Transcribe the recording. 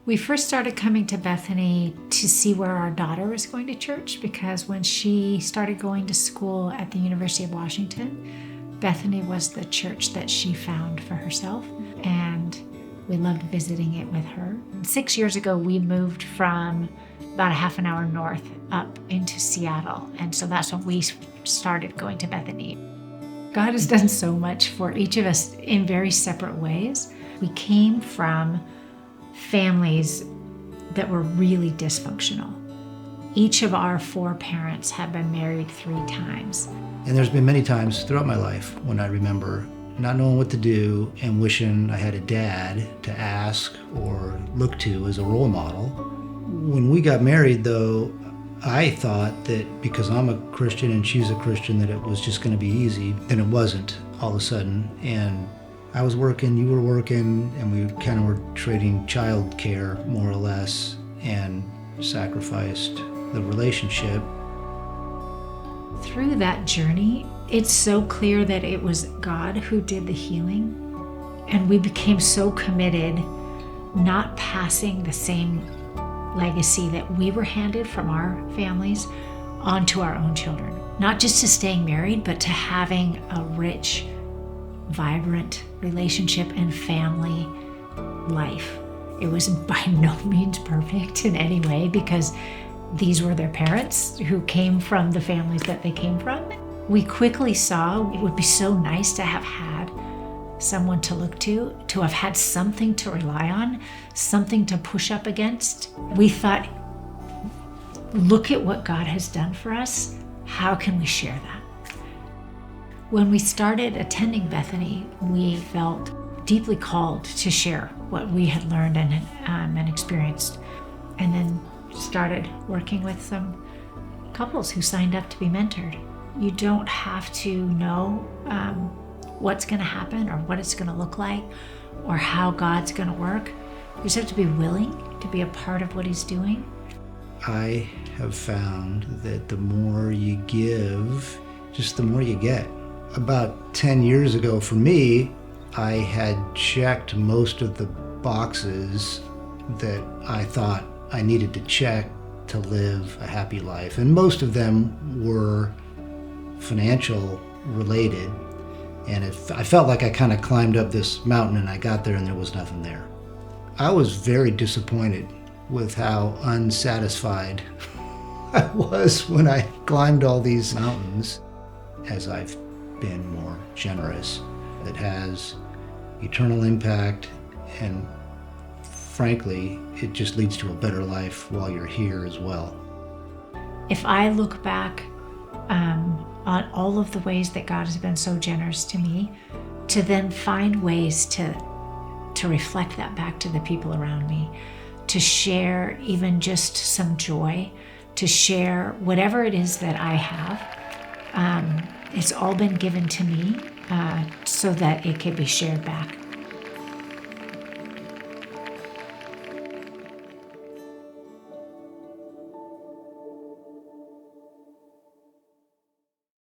We first started coming to Bethany to see where our daughter was going to church, because when she started going to school at the University of Washington, Bethany was the church that she found for herself, and we loved visiting it with her. 6 years ago, we moved from about a half an hour north up into Seattle, and so that's when we started going to Bethany. God has done so much for each of us in very separate ways. We came from families that were really dysfunctional. Each of our 4 parents have been married 3 times. And there's been many times throughout my life when I remember not knowing what to do and wishing I had a dad to ask or look to as a role model. When we got married, though, I thought that because I'm a Christian and she's a Christian that it was just going to be easy, and it wasn't all of a sudden. And I was working, you were working, and we kind of were trading child care more or less, and sacrificed the relationship. Through that journey, it's so clear that it was God who did the healing, and we became so committed not passing the same legacy that we were handed from our families onto our own children. Not just to staying married, but to having a rich, vibrant relationship and family life. It was by no means perfect in any way, because these were their parents who came from the families that they came from. We quickly saw it would be so nice to have had someone to look to have had something to rely on, something to push up against. We thought, look at what God has done for us. How can we share that? When we started attending Bethany, we felt deeply called to share what we had learned and experienced, and then started working with some couples who signed up to be mentored. You don't have to know what's going to happen or what it's going to look like or how God's going to work. You just have to be willing to be a part of what He's doing. I have found that the more you give, just the more you get. About 10 years ago for me, I had checked most of the boxes that I thought I needed to check to live a happy life. And most of them were financial related. And I felt like I kind of climbed up this mountain and I got there and there was nothing there. I was very disappointed with how unsatisfied I was when I climbed all these mountains. As I've been more generous, it has eternal impact, and frankly, it just leads to a better life while you're here as well. If I look back on all of the ways that God has been so generous to me, to then find ways to reflect that back to the people around me, to share even just some joy, to share whatever it is that I have, it's all been given to me so that it can be shared back.